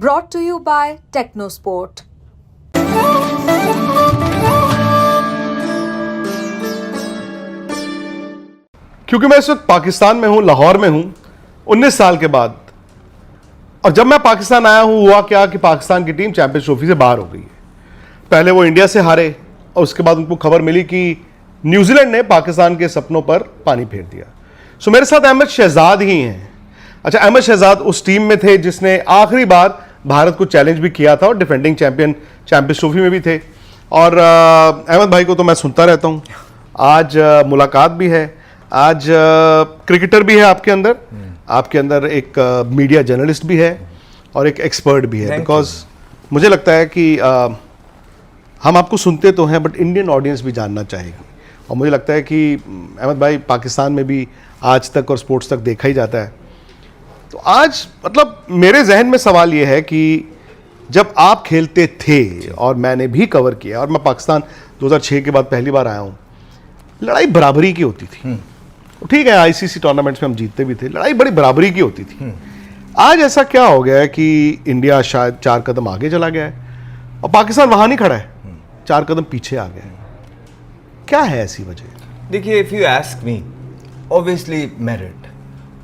brought to you by Technosport. क्योंकि मैं इस वक्त पाकिस्तान में हूं, लाहौर में हूं 19 साल के बाद, और जब मैं पाकिस्तान आया हूं हुआ क्या कि पाकिस्तान की टीम चैंपियंस ट्रॉफी से बाहर हो गई है। पहले वो इंडिया से हारे और उसके बाद उनको खबर मिली कि न्यूजीलैंड ने पाकिस्तान के सपनों पर पानी फेर दिया। सो मेरे साथ अहमद शहजाद ही हैं। अच्छा, अहमद शहजाद उस टीम में थे जिसने आखिरी बार भारत को चैलेंज भी किया था और डिफेंडिंग चैंपियन चैंपियंस ट्रॉफी में भी थे। और अहमद भाई को तो मैं सुनता रहता हूं, आज मुलाकात भी है, आज क्रिकेटर भी है आपके अंदर एक मीडिया जर्नलिस्ट भी है और एक एक्सपर्ट भी है। बिकॉज मुझे लगता है कि हम आपको सुनते तो हैं बट इंडियन ऑडियंस भी जानना चाहेगी, और मुझे लगता है कि अहमद भाई पाकिस्तान में भी आज तक और स्पोर्ट्स तक देखा ही जाता है। तो आज मतलब मेरे जहन में सवाल ये है कि जब आप खेलते थे और मैंने भी कवर किया, और मैं पाकिस्तान 2006 के बाद पहली बार आया हूँ, लड़ाई बराबरी की होती थी। ठीक है, आईसीसी टूर्नामेंट्स में हम जीतते भी थे, लड़ाई बड़ी बराबरी की होती थी। आज ऐसा क्या हो गया है कि इंडिया शायद 4 कदम आगे चला गया है और पाकिस्तान वहां नहीं खड़ा है, 4 कदम पीछे आ गया है। क्या है ऐसी वजह? देखिए, if you ask me, obviously merit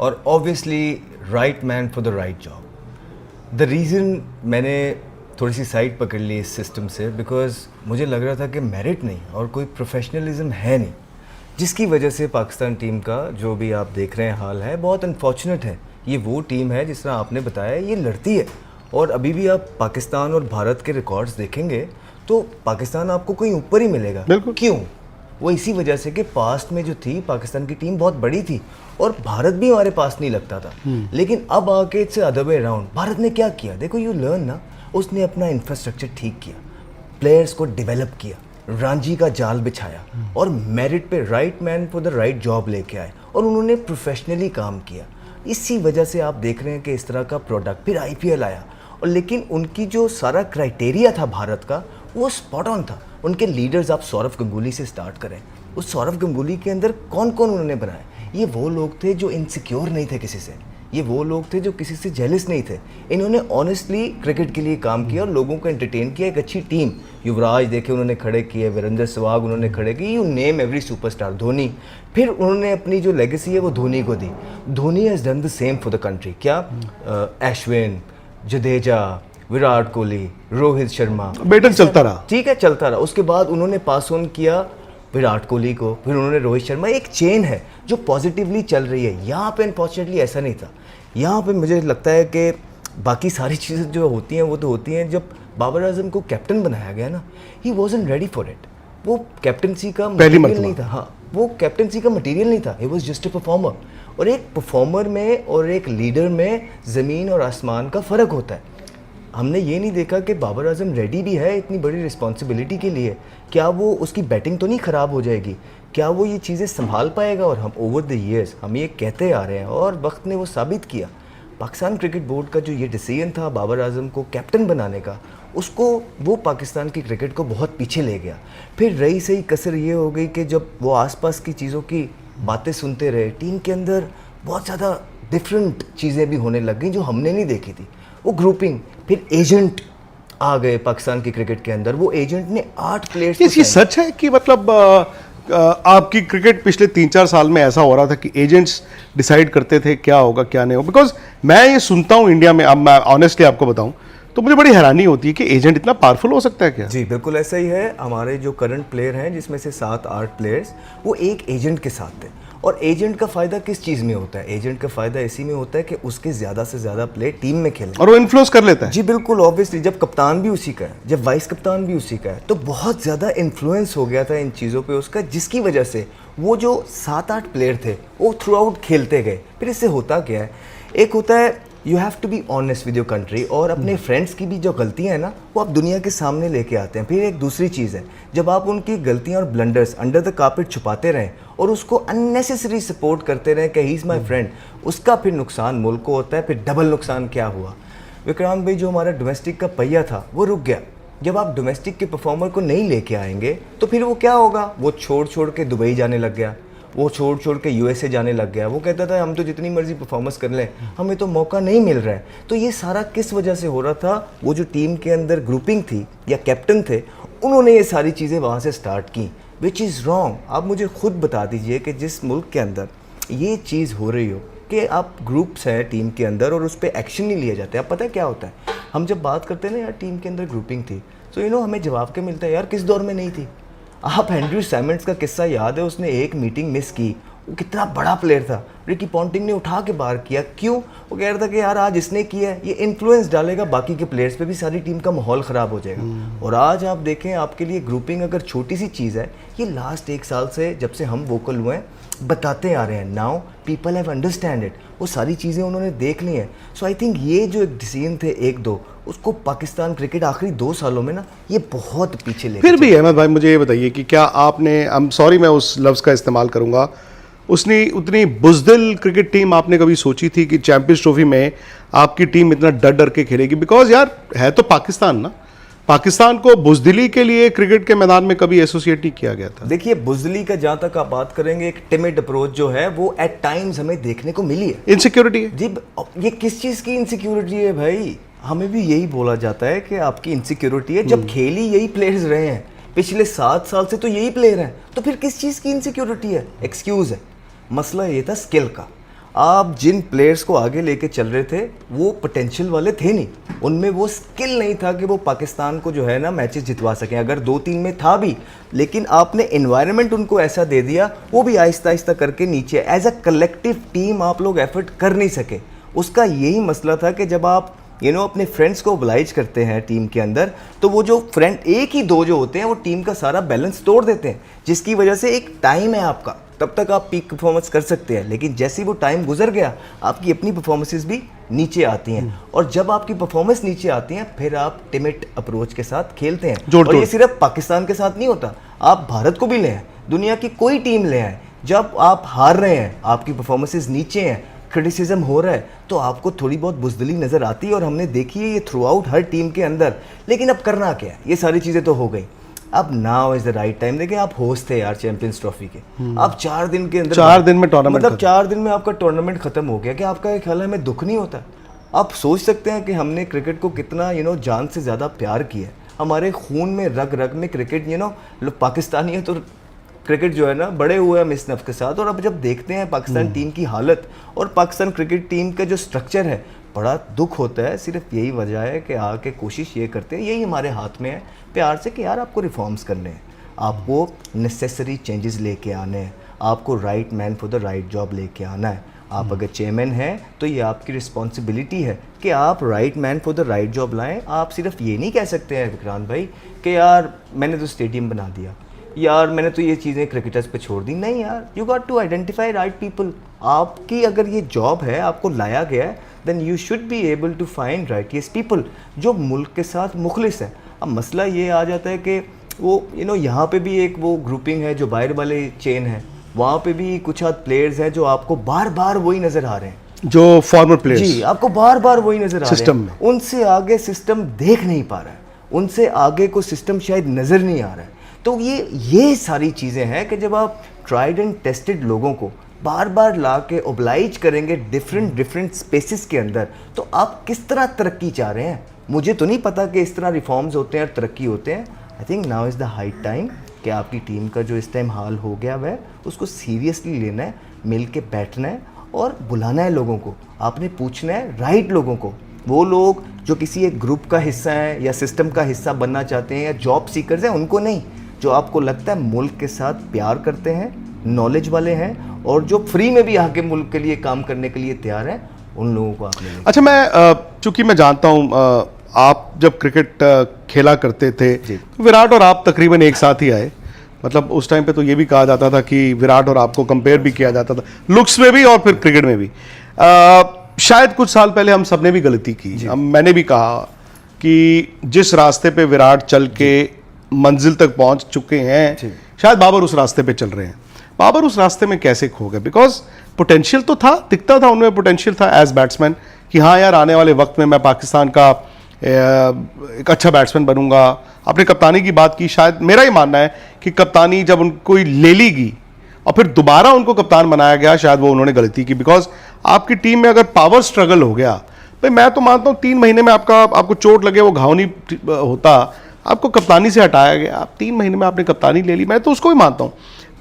और obviously right man for the right job. The reason मैंने थोड़ी सी साइड पकड़ ली इस सिस्टम से, बिकॉज मुझे लग रहा था कि मेरिट नहीं और कोई प्रोफेशनलिज्म है नहीं, जिसकी वजह से पाकिस्तान टीम का जो भी आप देख रहे हैं हाल है बहुत अनफॉर्चुनेट है। ये वो टीम है जिस तरह आपने बताया, ये लड़ती है, और अभी भी आप पाकिस्तान और भारत के रिकॉर्ड्स देखेंगे तो पाकिस्तान आपको कहीं ऊपर ही मिलेगा। क्यों? वो इसी वजह से कि पास्ट में जो थी पाकिस्तान की टीम बहुत बड़ी थी और भारत भी हमारे पास नहीं लगता था। लेकिन अब आके it's other way around. Bharat ने क्या किया? देखो, यू लर्न ना, उसने अपना इंफ्रास्ट्रक्चर ठीक किया, प्लेयर्स को डेवलप किया, रांझी का जाल बिछाया और मेरिट पे right man for the right job लेके आए, और उन्होंने प्रोफेशनली काम किया। इसी वजह से आप देख रहे हैं कि इस तरह का प्रोडक्ट। फिर आईपीएल आया, और लेकिन उनकी जो सारा क्राइटेरिया था भारत का, वो स्पॉट ऑन था। उनके लीडर्स, आप सौरव गंगुली से स्टार्ट करें, उस सौरव गंगुली के अंदर कौन कौन उन्होंने बनाए? ये वो लोग थे जो इनसिक्योर नहीं थे किसी से, ये वो लोग थे जो किसी से जेलस नहीं थे। इन्होंने ऑनेस्टली क्रिकेट के लिए काम किया और लोगों को एंटरटेन किया। एक अच्छी टीम, युवराज देखे उन्होंने खड़े किए, वीरेंद्र सहवाग उन्होंने खड़े किए, you name every superstar, Dhoni. फिर उन्होंने अपनी जो लेगेसी है वो धोनी को दी। Dhoni has done the same for the country. क्या? अश्विन, जडेजा, विराट कोहली, रोहित शर्मा, बेटन चलता रहा। ठीक है, चलता रहा। उसके बाद उन्होंने पास ऑन किया विराट कोहली को, फिर उन्होंने रोहित शर्मा। एक चेन है जो पॉजिटिवली चल रही है। यहाँ पे अनफॉर्चुनेटली ऐसा नहीं था। यहाँ पे मुझे लगता है कि बाकी सारी चीज़ें जो होती हैं वो तो होती हैं। जब बाबर आजम को कैप्टन बनाया गया ना, ही वॉजंट रेडी फॉर इट। वो कैप्टनसी का मटीरियल नहीं था। हाँ, वो कैप्टनसी का मटीरियल नहीं था। He was just a performer. और एक परफॉर्मर में और एक लीडर में ज़मीन और आसमान का फ़र्क होता है। हमने ये नहीं देखा कि बाबर आजम रेडी भी है इतनी बड़ी रिस्पॉन्सिबिलिटी के लिए। क्या वो, उसकी बैटिंग तो नहीं ख़राब हो जाएगी? क्या वो ये चीज़ें संभाल पाएगा? और हम ओवर द ईयर्स हम ये कहते आ रहे हैं और वक्त ने वो साबित किया। पाकिस्तान क्रिकेट बोर्ड का जो ये डिसीजन था बाबर आजम को कैप्टन बनाने का, उसको वो पाकिस्तान की क्रिकेट को बहुत पीछे ले गया। फिर रही सही कसर ये हो गई कि जब वो आसपास की चीज़ों की बातें सुनते रहे, टीम के अंदर बहुत ज़्यादा डिफरेंट चीज़ें भी होने लग गई जो हमने नहीं देखी थी। वो ग्रुपिंग, फिर एजेंट आ गए पाकिस्तान की क्रिकेट के अंदर। वो एजेंट ने 8 प्लेयर्स। ये सच है कि मतलब आपकी क्रिकेट पिछले 3-4 साल में ऐसा हो रहा था कि एजेंट्स डिसाइड करते थे क्या होगा क्या नहीं होगा? बिकॉज मैं ये सुनता हूँ इंडिया में, अब मैं ऑनेस्टली आपको बताऊँ तो मुझे बड़ी हैरानी होती है कि एजेंट इतना पावरफुल हो सकता है क्या? जी बिल्कुल ऐसा ही है। हमारे जो करंट प्लेयर हैं जिसमें से 7-8 प्लेयर्स वो एक एजेंट के साथ थे। और एजेंट का फ़ायदा किस चीज़ में होता है? एजेंट का फ़ायदा इसी में होता है कि उसके ज़्यादा से ज़्यादा प्लेयर टीम में खेलें और वो इन्फ्लुएंस कर लेता है। जी बिल्कुल, ऑब्वियसली जब कप्तान भी उसी का है, जब वाइस कप्तान भी उसी का है, तो बहुत ज़्यादा इन्फ्लुएंस हो गया था इन चीज़ों पे उसका, जिसकी वजह से वो जो 7-8 प्लेयर थे वो थ्रू आउट खेलते गए। फिर इससे होता क्या है, एक होता है you have to be honest with your country, और अपने फ्रेंड्स की भी जो गलतियां हैं ना वो आप दुनिया के सामने लेके आते हैं। फिर एक दूसरी चीज़ है, जब आप उनकी गलतियां और ब्लंडर्स अंडर द कार्पेट छुपाते रहें और उसको अननेसेसरी सपोर्ट करते रहें कि ही इज़ माई फ्रेंड, उसका फिर नुकसान मुल्क को होता है। फिर डबल नुकसान क्या हुआ? विक्रांत भाई, जो हमारा डोमेस्टिक का पहिया था वो रुक गया। जब आप डोमेस्टिक के परफॉर्मर को नहीं लेके आएंगे तो फिर वो क्या होगा? वो छोड़ छोड़ के दुबई जाने लग गया, वो छोड़ छोड़ के यूएसए जाने लग गया। वो कहता था हम तो जितनी मर्जी परफॉर्मेंस कर लें, हमें तो मौका नहीं मिल रहा है। तो ये सारा किस वजह से हो रहा था? वो जो टीम के अंदर ग्रुपिंग थी या कैप्टन थे, उन्होंने ये सारी चीज़ें वहाँ से स्टार्ट की, विच इज़ रॉन्ग। आप मुझे खुद बता दीजिए कि जिस मुल्क के अंदर ये चीज़ हो रही हो कि आप ग्रुप्स हैं टीम के अंदर और उस पर एक्शन नहीं लिए जाते, आप पता है क्या होता है? हम जब बात करते हैं ना यार टीम के अंदर ग्रुपिंग थी, तो हमें जवाब क्या मिलता है? यार किस दौर में नहीं थी? आप एंड्रयू सैमंड्स का किस्सा याद है, उसने एक मीटिंग मिस की, वो कितना बड़ा प्लेयर था, रिकी पॉन्टिंग ने उठा के बाहर किया। क्यों? वो कह रहा था कि यार आज इसने किया है, ये इन्फ्लुएंस डालेगा बाकी के प्लेयर्स पे भी, सारी टीम का माहौल ख़राब हो जाएगा। और आज आप देखें, आपके लिए ग्रुपिंग अगर छोटी सी चीज़ है, ये लास्ट 1 साल से जब से हम वोकल हुए हैं बताते आ रहे हैं, now people have understand it, वो सारी चीज़ें उन्होंने देख ली हैं। सो आई थिंक ये जो एक डिसीजन थे 1-2, उसको पाकिस्तान क्रिकेट आखिरी 2 सालों में ना ये बहुत पीछे ले। फिर भी अहमद भाई मुझे ये बताइए कि क्या आपने, आई एम सॉरी मैं उस लफ्ज़ का इस्तेमाल करूंगा, उसने उतनी बुज़दिल क्रिकेट टीम आपने कभी सोची थी कि चैंपियंस ट्रॉफी में आपकी टीम इतना डर डर के खेलेगी? बिकॉज यार है तो पाकिस्तान ना, पाकिस्तान को बुज़दिली के लिए क्रिकेट के मैदान में कभी एसोसिएट नहीं किया गया था। देखिए बुज़दिली का जहाँ तक आप बात करेंगे, एक टिमिड अप्रोच जो है वो एट टाइम्स हमें देखने को मिली है। इनसिक्योरिटी है जी, ये किस चीज़ की इनसिक्योरिटी है भाई? हमें भी यही बोला जाता है कि आपकी इनसिक्योरिटी है, जब खेली यही प्लेयर्स रहे हैं पिछले 7 साल से, तो यही प्लेयर हैं, तो फिर किस चीज़ की इनसिक्योरिटी है? एक्सक्यूज़ है। मसला ये था स्किल का। आप जिन प्लेयर्स को आगे लेके चल रहे थे वो पोटेंशियल वाले थे नहीं, उनमें वो स्किल नहीं था कि वो पाकिस्तान को जो है ना मैचेस जितवा सकें। अगर 2-3 में था भी, लेकिन आपने एनवायरनमेंट उनको ऐसा दे दिया, वो भी आहिस्ता आहिस्ता करके नीचे एज अ कलेक्टिव टीम आप लोग एफर्ट कर नहीं सके। उसका यही मसला था कि जब आप अपने फ्रेंड्स को ओबलाइज करते हैं टीम के अंदर, तो वो जो फ्रेंड 1 ही 2 जो होते हैं वो टीम का सारा बैलेंस तोड़ देते हैं, जिसकी वजह से एक टाइम है आपका, तब तक आप पीक परफॉर्मेंस कर सकते हैं, लेकिन जैसे ही वो टाइम गुजर गया आपकी अपनी परफॉर्मेंसेस भी नीचे आती हैं। और जब आपकी परफॉर्मेंस नीचे आती हैं फिर आप टिमिड अप्रोच के साथ खेलते हैं। और ये सिर्फ पाकिस्तान के साथ नहीं होता, आप भारत को भी ले आए, दुनिया की कोई टीम ले आए, जब आप हार रहे हैं, आपकी परफॉर्मेंसेस नीचे हैं, क्रिटिसिज्म हो रहा है, तो आपको थोड़ी बहुत बुज़दिली नज़र आती है, और हमने देखी है ये थ्रू आउट हर टीम के अंदर। लेकिन अब करना क्या है? ये सारी चीज़ें तो हो गई, अब now is the right time. देखिए आप होस्ट थे यार चैंपियंस ट्रॉफी के, आप 4 दिन के अंदर 4 दिन में टूर्नामेंट, मतलब 4 दिन में आपका टूर्नामेंट खत्म हो गया। कि आपका एक ख्याल है हमें दुख नहीं होता? आप सोच सकते हैं कि हमने क्रिकेट को कितना जान से ज़्यादा प्यार किया है, हमारे खून में रग रग में क्रिकेट, लोग पाकिस्तानी है तो क्रिकेट जो है ना बड़े हुए हम इस नफ्स के साथ। और अब जब देखते हैं पाकिस्तान टीम की हालत और पाकिस्तान क्रिकेट टीम का जो स्ट्रक्चर है, बड़ा दुख होता है। सिर्फ यही वजह है कि आके कोशिश ये करते हैं, यही हमारे हाथ में है प्यार से, कि यार आपको रिफॉर्म्स करने हैं, आपको नेसेसरी चेंजेस लेके आने हैं, आपको right man for the right job लेके आना है। आप अगर चेयरमैन हैं तो ये आपकी रिस्पॉन्सिबिलिटी है कि आप right man for the right job लाएं। आप सिर्फ ये नहीं कह सकते हैं विक्रांत भाई कि यार मैंने तो स्टेडियम बना दिया, यार मैंने तो ये चीज़ें क्रिकेटर्स पे छोड़ दी। नहीं यार, you got to identify right people. आपकी अगर ये जॉब है, आपको लाया गया है, then you should be able to find righteous people जो मुल्क के साथ मुखलिस है। अब मसला ये आ जाता है कि वो यहाँ पे भी एक वो ग्रुपिंग है जो बाहर वाले चेन है, वहाँ पे भी कुछ आध प्लेयर्स हैं जो आपको बार बार वही नज़र आ रहे हैं, जो फॉर्मर प्लेयर्स जी आपको बार बार वही नज़र आ रहे हैं सिस्टम में। उनसे आगे सिस्टम देख नहीं पा रहा है, उनसे आगे को सिस्टम शायद नज़र नहीं आ रहा है। तो ये सारी चीज़ें हैं कि जब आप ट्राइड एंड टेस्टेड लोगों को बार बार ला के ओबलाइज करेंगे डिफरेंट स्पेसिस के अंदर, तो आप किस तरह तरक्की चाह रहे हैं? मुझे तो नहीं पता कि इस तरह रिफॉर्म्स होते हैं और तरक्की होते हैं। I think now is the high time कि आपकी टीम का जो इस टाइम हाल हो गया वह उसको सीरियसली लेना है, मिल के बैठना है और बुलाना है लोगों को। आपने पूछना है राइट लोगों को, वो लोग जो किसी एक ग्रुप का हिस्सा हैं या सिस्टम का हिस्सा बनना चाहते हैं या जॉब सीकर्स हैं, उनको नहीं, जो आपको लगता है मुल्क के साथ प्यार करते हैं, नॉलेज वाले हैं और जो फ्री में भी आके मुल्क के लिए काम करने के लिए तैयार हैं, उन लोगों को आप लेंगे। अच्छा, मैं चूंकि मैं जानता हूँ आप जब क्रिकेट खेला करते थे, विराट और आप तकरीबन एक साथ ही आए। मतलब उस टाइम पे तो ये भी कहा जाता था कि विराट और आपको कंपेयर भी किया जाता था लुक्स में भी और फिर क्रिकेट में भी। शायद कुछ साल पहले हम सब ने भी गलती की। मैंने भी कहा कि जिस रास्ते पे विराट चल के मंजिल तक पहुंच चुके हैं, शायद बाबर उस रास्ते पे चल रहे हैं। बाबर उस रास्ते में कैसे खो गए? बिकॉज पोटेंशियल तो था, दिखता था उनमें पोटेंशियल था एज बैट्समैन कि हाँ यार आने वाले वक्त में मैं पाकिस्तान का एक अच्छा बैट्समैन बनूंगा। आपने कप्तानी की बात की, शायद मेरा ही मानना है कि कप्तानी जब उनको ले ली गई और फिर दोबारा उनको कप्तान बनाया गया, शायद वो उन्होंने गलती की, बिकॉज आपकी टीम में अगर पावर स्ट्रगल हो गया, भाई मैं तो मानता हूँ 3 महीने में आपको चोट लगे, वो घाव नहीं होता, आपको कप्तानी से हटाया गया, आप 3 महीने में आपने कप्तानी ले ली, मैं तो उसको भी मानता हूँ।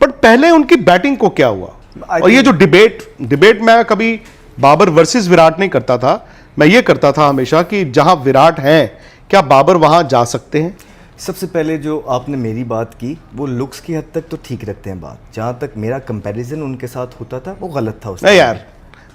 बट पहले उनकी बैटिंग को क्या हुआ? और ये जो डिबेट मैं कभी बाबर वर्सेस विराट नहीं करता था, मैं ये करता था हमेशा कि जहां विराट हैं, क्या बाबर वहां जा सकते हैं? सबसे पहले जो आपने मेरी बात की, वो लुक्स की हद तक तो ठीक रखते हैं बात। जहाँ तक मेरा कंपैरिजन उनके साथ होता था वो गलत था। नहीं यार,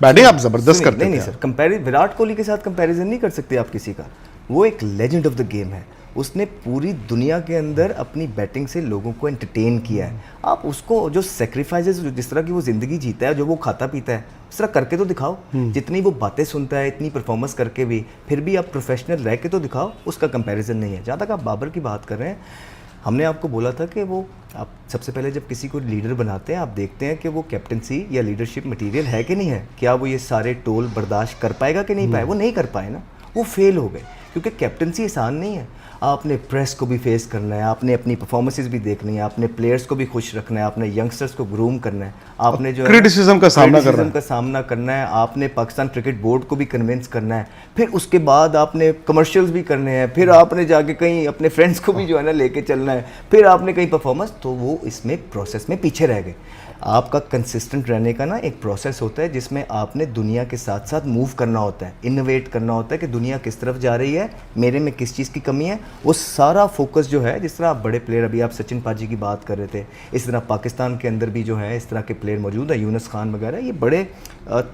बैटिंग आप जबरदस्त करते थे। नहीं सर, विराट कोहली के साथ कंपैरिजन नहीं कर सकते आप किसी का। वो एक लेजेंड ऑफ द गेम है। उसने पूरी दुनिया के अंदर अपनी बैटिंग से लोगों को एंटरटेन किया है। आप उसको जो सेक्रीफाइसेस, जिस तरह की वो ज़िंदगी जीता है, जो वो खाता पीता है, उस तरह करके तो दिखाओ। जितनी वो बातें सुनता है, इतनी परफॉर्मेंस करके भी, फिर भी आप प्रोफेशनल रह के तो दिखाओ। उसका कंपैरिजन नहीं है। जहाँ तक आप बाबर की बात कर रहे हैं, हमने आपको बोला था कि वो, आप सबसे पहले जब किसी को लीडर बनाते हैं, आप देखते हैं कि वो कैप्टनसी या लीडरशिप मटेरियल है कि नहीं है। क्या वो ये सारे टोल बर्दाश्त कर पाएगा कि नहीं पाए? वो नहीं कर पाए ना, वो फेल हो गए। क्योंकि कैप्टनसी आसान नहीं है। आपने प्रेस को भी फेस करना है, आपने अपनी परफॉर्मेंसेस भी देखनी है, आपने प्लेयर्स को भी खुश रखना है, आपने यंगस्टर्स को ग्रूम करना है, आपने जो क्रिटिसिज्म का सामना करना है, आपने पाकिस्तान क्रिकेट बोर्ड को भी कन्विंस करना है, फिर उसके बाद आपने कमर्शियल्स भी करने हैं, फिर आपने जाके कहीं अपने फ्रेंड्स को भी जो है ना लेके चलना है, फिर आपने कहीं परफॉर्मेंस, तो वो इसमें प्रोसेस में पीछे रह गए। आपका कंसिस्टेंट रहने का ना एक प्रोसेस होता है जिसमें आपने दुनिया के साथ साथ मूव करना होता है, इनोवेट करना होता है कि दुनिया किस तरफ जा रही है, मेरे में किस चीज़ की कमी है। वो सारा फोकस जो है, जिस तरह आप बड़े प्लेयर, अभी आप सचिन पाजी की बात कर रहे थे, इस तरह पाकिस्तान के अंदर भी जो है इस तरह के प्लेयर मौजूद है, यूनुस खान वगैरह, ये बड़े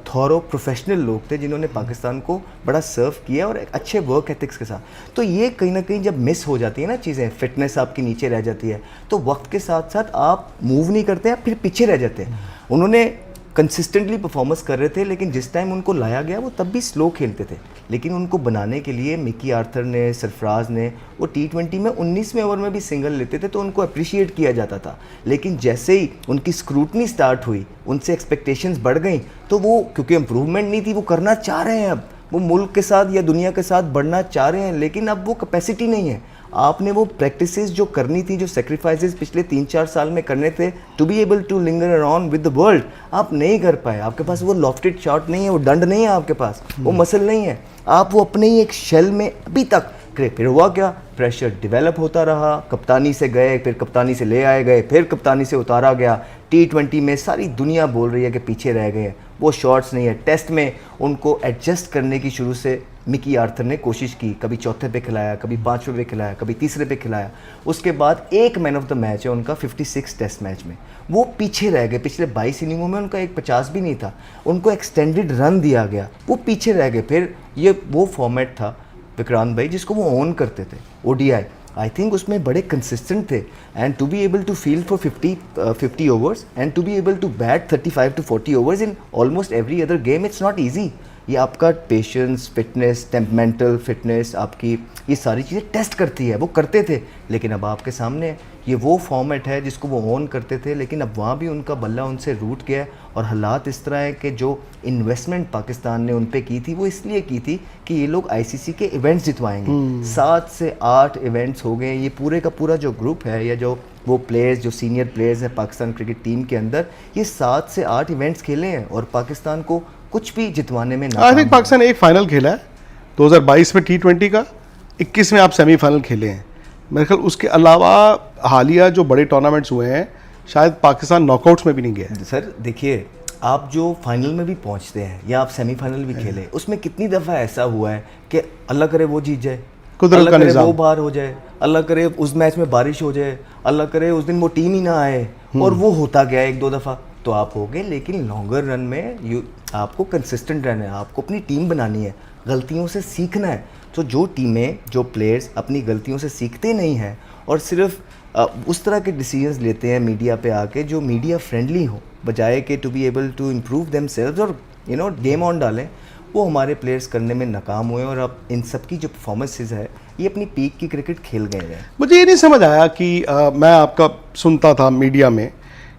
थॉरो प्रोफेशनल लोग थे जिन्होंने पाकिस्तान को बड़ा सर्व किया और एक अच्छे वर्क एथिक्स के साथ। तो ये कहीं ना कहीं जब मिस हो जाती है ना चीज़ें, फिटनेस आपकी नीचे रह जाती है, तो वक्त के साथ साथ आप मूव नहीं करते हैं, फिर पीछे रह जाते हैं। उन्होंने कंसिस्टेंटली परफॉर्मेंस कर रहे थे, लेकिन जिस टाइम उनको लाया गया वो तब भी स्लो खेलते थे। लेकिन उनको बनाने के लिए मिकी आर्थर ने, सरफराज ने, वो T20 में 19वें ओवर में भी सिंगल लेते थे तो उनको अप्रिशिएट किया जाता था। लेकिन जैसे ही उनकी स्क्रूटनी स्टार्ट हुई, उनसे एक्सपेक्टेशंस बढ़ गई, तो वो, क्योंकि इम्प्रूवमेंट नहीं थी, वो करना चाह रहे हैं, अब वो मुल्क के साथ या दुनिया के साथ बढ़ना चाह रहे हैं, लेकिन अब वो कैपेसिटी नहीं है। आपने वो प्रैक्टिसेस जो करनी थी, जो सेक्रीफाइसेस पिछले 3-4 साल में करने थे, to be able to linger around with the world, आप नहीं कर पाए। आपके पास वो लॉफ्टेड शॉट नहीं है, वो डंड नहीं है आपके पास, वो मसल नहीं है। आप वो अपने ही एक शेल में अभी तक, फिर हुआ क्या, प्रेशर डेवलप होता रहा, कप्तानी से गए, फिर कप्तानी से ले आए गए, फिर कप्तानी से उतारा गया। T20 में सारी दुनिया बोल रही है कि पीछे रह गए हैं, वो शॉट्स नहीं है। टेस्ट में उनको एडजस्ट करने की शुरू से मिकी आर्थर ने कोशिश की, कभी चौथे पे खिलाया, कभी 5वें पे खिलाया, कभी तीसरे पे खिलाया। उसके बाद एक मैन ऑफ द मैच है उनका 56 टेस्ट मैच में, वो पीछे रह गए। पिछले 22 इनिंगों में उनका एक 50 भी नहीं था, उनको एक्सटेंडेड रन दिया गया, वो पीछे रह गए। फिर ये वो फॉर्मेट था विक्रांत भाई जिसको वो ओन करते थे, ODI। आई थिंक उसमें बड़े कंसिस्टेंट थे, and to be able to field for 50 overs and to be able to bat 35 to 40 overs in almost every other game, it's not easy. ये आपका पेशेंस, फिटनेस, टेम्पमेंटल फिटनेस, आपकी ये सारी चीज़ें test करती है, वो करते थे। लेकिन अब आपके सामने ये वो फॉर्मेट है जिसको वो ऑन करते थे, लेकिन अब वहाँ भी उनका बल्ला उनसे रूट गया है। और हालात इस तरह है कि जो इन्वेस्टमेंट पाकिस्तान ने उन पे की थी, वो इसलिए की थी कि ये लोग ICC के इवेंट्स जितवाएंगे। 7 से 8 इवेंट्स हो गए। ये पूरे का पूरा जो ग्रुप है, या जो वो प्लेयर्स, जो सीनियर प्लेयर्स हैं पाकिस्तान क्रिकेट टीम के अंदर, ये 7 से 8 इवेंट्स खेले हैं और पाकिस्तान को कुछ भी जितवाने में आई थिंक पाकिस्तान ने एक फाइनल खेला है 2022 में T20 का, 21 में आप सेमीफाइनल खेले हैं मेरे ख्याल। उसके अलावा हालिया जो बड़े टूर्नामेंट्स हुए हैं, शायद पाकिस्तान नॉकआउट्स में भी नहीं गया है। सर देखिए, आप जो फाइनल में भी पहुंचते हैं या आप सेमीफाइनल भी खेले, उसमें कितनी दफ़ा ऐसा हुआ है कि अल्लाह करे वो जीत जाए, कुदरत का निज़ाम, वो बाहर हो जाए, अल्लाह करे उस मैच में बारिश हो जाए, अल्लाह करे उस दिन वो टीम ही ना आए, और वो होता गया 1-2 दफ़ा, तो आप हो गए। लेकिन लॉन्गर रन में आपको कंसिस्टेंट रहना है, आपको अपनी टीम बनानी है, गलतियों से सीखना है। तो जो टीमें, जो प्लेयर्स अपनी गलतियों से सीखते नहीं हैं और सिर्फ उस तरह के डिसीजंस लेते हैं मीडिया पे आके, जो मीडिया फ्रेंडली हो, बजाय कि to be able to improve themselves और गेम ऑन डालें, वो हमारे प्लेयर्स करने में नाकाम हुए। और अब इन सब की जो परफॉर्मेंसेज है, ये अपनी पीक की क्रिकेट खेल गए हैं। मुझे ये नहीं समझ आया कि मैं आपका सुनता था मीडिया में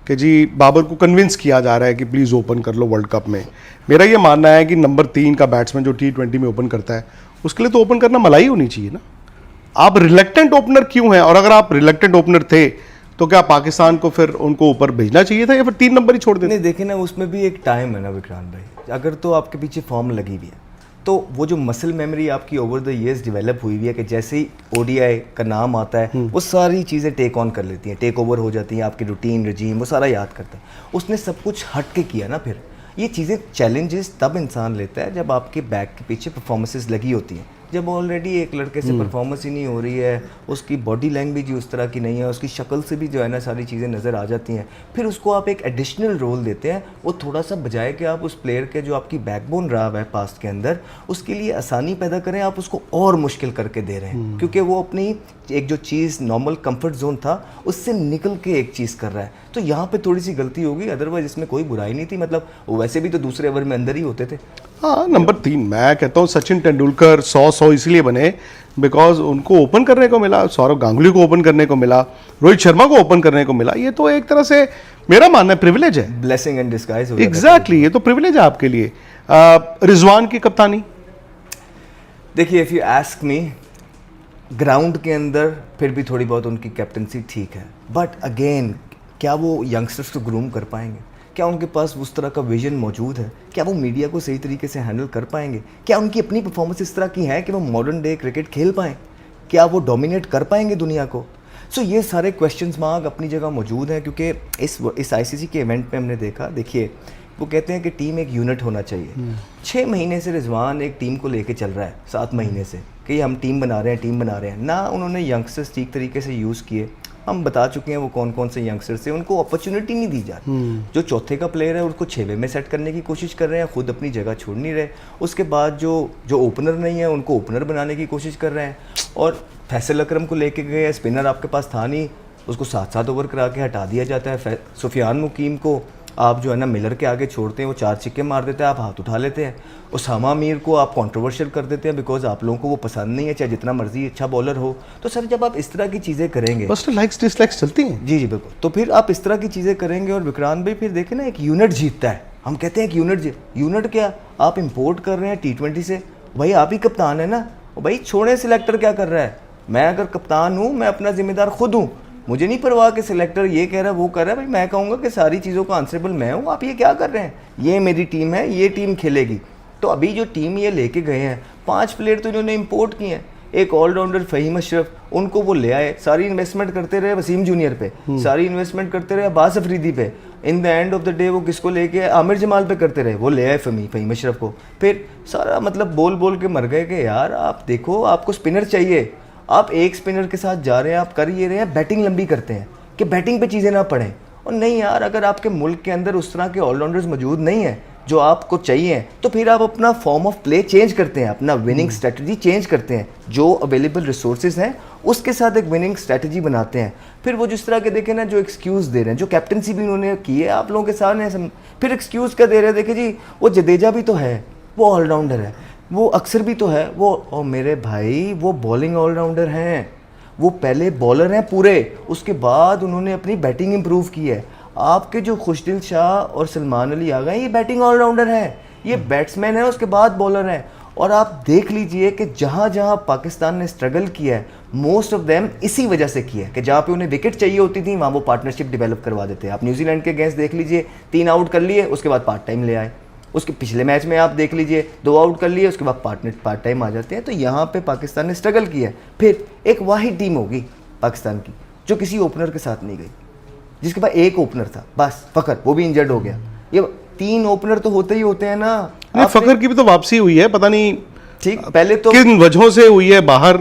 कि जी बाबर को कन्विंस किया जा रहा है कि प्लीज़ ओपन कर लो वर्ल्ड कप में। मेरा ये मानना है कि नंबर 3 का बैट्समैन जो T20 में ओपन करता है, उसके लिए तो ओपन करना मलाई होनी चाहिए ना। आप रिलेक्टेंट ओपनर क्यों हैं? और अगर आप रिलेक्टेंट ओपनर थे तो क्या पाकिस्तान को फिर उनको ऊपर भेजना चाहिए था या फिर 3 नंबर ही छोड़ देते? नहीं देखिए ना, उसमें भी एक टाइम है ना विक्रांत भाई, अगर तो आपके पीछे फॉर्म लगी हुई है तो वो जो मसल मेमोरी आपकी ओवर द इयर्स डेवलप हुई हुई है कि जैसे ही ओडीआई का नाम आता है वो सारी चीज़ें टेक ऑन कर लेती हैं, टेक ओवर हो जाती हैं, आपकी रूटीन रजीम वो सारा याद करता है। उसने सब कुछ हट के किया ना, फिर ये चीज़ें चैलेंजेस तब इंसान लेता है जब आपके बैक के पीछे परफॉर्मेंसेस लगी होती हैं। जब ऑलरेडी एक लड़के से परफॉर्मेंस ही नहीं हो रही है, उसकी बॉडी लैंग्वेज ही उस तरह की नहीं है, उसकी शक्ल से भी जो है ना सारी चीज़ें नज़र आ जाती हैं, फिर उसको आप एक एडिशनल रोल देते हैं, वो थोड़ा सा बजाय कि आप उस प्लेयर के जो आपकी बैकबोन रहा है पास्ट के अंदर उसके लिए आसानी पैदा करें, आप उसको और मुश्किल करके दे रहे हैं क्योंकि वो अपनी एक जो चीज़ नॉर्मल कंफर्ट जोन था उससे निकल के एक चीज़ कर रहा है। तो यहाँ पे थोड़ी सी गलती होगी, अदरवाइज इसमें कोई बुराई नहीं थी। मतलब वो वैसे भी तो दूसरे ओवर में अंदर ही होते थे। हाँ, नंबर 3 मैं कहता हूँ सचिन तेंदुलकर 100 इसलिए बने बिकॉज उनको ओपन करने को मिला, सौरव गांगुली को ओपन करने को मिला, रोहित शर्मा को ओपन करने को मिला। ये तो एक तरह से मेरा मानना है प्रिविलेज है, ब्लेसिंग एंड डिस्गाइज। एग्जैक्टली, ये तो प्रिविलेज है आपके लिए। रिजवान की कप्तानी, देखिए if you ask me, ground के अंदर फिर भी थोड़ी बहुत उनकी कैप्टनसी ठीक है, बट अगेन क्या वो यंगस्टर्स को ग्रूम कर पाएंगे? क्या उनके पास उस तरह का विजन मौजूद है? क्या वो मीडिया को सही तरीके से हैंडल कर पाएंगे? क्या उनकी अपनी परफॉर्मेंस इस तरह की है कि वो मॉडर्न डे क्रिकेट खेल पाएँ? क्या वो डोमिनेट कर पाएंगे दुनिया को? सो ये सारे क्वेश्चंस मार्क अपनी जगह मौजूद हैं क्योंकि इस आईसीसी के इवेंट में हमने देखा, देखिए वो कहते हैं कि टीम एक यूनिट होना चाहिए। 6 महीने से रिजवान एक टीम को लेके चल रहा है, 7 महीने से, कि हम टीम बना रहे हैं ना उन्होंने यंगस्टर्स ठीक तरीके से यूज़ किए। हम बता चुके हैं वो कौन कौन से यंगस्टर्स थे, उनको अपॉर्चुनिटी नहीं दी जा रही। जो चौथे का प्लेयर है उसको 6वें में सेट करने की कोशिश कर रहे हैं, खुद अपनी जगह छोड़ नहीं रहे। उसके बाद जो ओपनर नहीं है उनको ओपनर बनाने की कोशिश कर रहे हैं। और फैसल अकरम को लेके गए, स्पिनर आपके पास था नहीं, उसको 7-7 ओवर करा के हटा दिया जाता है। सुफियान मुकीम को आप जो है ना मिलर के आगे छोड़ते हैं, वो 4 छिक्के मार देते हैं, आप हाथ उठा लेते हैं। उसामा मीर को आप कंट्रोवर्शियल कर देते हैं बिकॉज आप लोगों को वो पसंद नहीं है, चाहे जितना मर्जी अच्छा बॉलर हो। तो सर जब आप इस तरह की चीज़ें करेंगे, बस लाइक्स डिसलाइक्स चलती हैं। जी बिल्कुल, तो फिर आप इस तरह की चीज़ें करेंगे और विक्रांत भाई फिर देखें ना एक यूनिट जीतता है। हम कहते हैं एक यूनिट क्या आप इंपोर्ट कर रहे हैं T20 से, भाई आप ही कप्तान है ना, भाई छोड़े सिलेक्टर क्या कर रहा है। मैं अगर कप्तान हूँ, मैं अपना जिम्मेदार खुद हूँ, मुझे नहीं परवाह कि सिलेक्टर ये कह रहा है वो कर रहा है। भाई मैं कहूँगा कि सारी चीज़ों का आंसरेबल मैं हूँ, आप ये क्या कर रहे हैं, ये मेरी टीम है, ये टीम खेलेगी। तो अभी जो टीम ये लेके गए हैं 5 प्लेयर तो इन्होंने इंपोर्ट किए हैं। एक ऑलराउंडर फ़हीम अशरफ, उनको वो ले आए, सारी इन्वेस्टमेंट करते रहे वसीम जूनियर पे, सारी इन्वेस्टमेंट करते रहे अब्बास अफरीदी पे, in the end of the day वो किसको लेके आमिर जमाल पे करते रहे, वो ले आए फ़हीम अशरफ को। फिर सारा मतलब बोल के मर गए कि यार आप देखो आपको स्पिनर चाहिए, आप एक स्पिनर के साथ जा रहे हैं, आप कर ये रहे हैं, बैटिंग लंबी करते हैं कि बैटिंग पे चीज़ें ना पड़ें। और नहीं यार, अगर आपके मुल्क के अंदर उस तरह के ऑलराउंडर्स मौजूद नहीं है जो आपको चाहिए, तो फिर आप अपना फॉर्म ऑफ प्ले चेंज करते हैं, अपना विनिंग स्ट्रेटजी चेंज करते हैं, जो अवेलेबल रिसोर्सेज हैं उसके साथ एक विनिंग स्ट्रेटजी बनाते हैं। फिर वो जिस तरह के देखें ना जो एक्सक्यूज़ दे रहे हैं, जो कैप्टनसी भी उन्होंने की है आप लोगों के सामने, फिर एक्सक्यूज़ क्या दे रहे हैं, देखिए जी वो जडेजा भी तो है, वो ऑलराउंडर है, वो अक्सर भी तो है, वो और मेरे भाई वो बॉलिंग ऑलराउंडर हैं, वो पहले बॉलर हैं पूरे, उसके बाद उन्होंने अपनी बैटिंग इंप्रूव की है। आपके जो खुशदिल शाह और सलमान अली आ गए, ये बैटिंग ऑलराउंडर हैं, ये बैट्समैन है उसके बाद बॉलर हैं। और आप देख लीजिए कि जहाँ जहाँ पाकिस्तान ने स्ट्रगल किया है, मोस्ट ऑफ देम इसी वजह से किया है कि जहाँ पे उन्हें विकेट चाहिए होती थी वहाँ वो पार्टनरशिप डेवलप करवा देते हैं। आप न्यूजीलैंड के अगेंस्ट देख लीजिए, 3 आउट कर लिए, उसके बाद पार्ट टाइम ले आए। उसके पिछले मैच में आप देख लीजिए 2 आउट कर लिए, उसके बाद पार्ट टाइम आ जाते हैं। तो यहाँ पे पाकिस्तान ने स्ट्रगल किया है। फिर एक वाहिद टीम होगी पाकिस्तान की जो किसी ओपनर के साथ नहीं गई, जिसके पास एक ओपनर था बस, फ़खर, वो भी इंजर्ड हो गया। ये 3 ओपनर तो होते ही होते हैं ना। फ़खर की भी तो वापसी हुई है, पता नहीं ठीक पहले तो किन वजहों से हुई है बाहर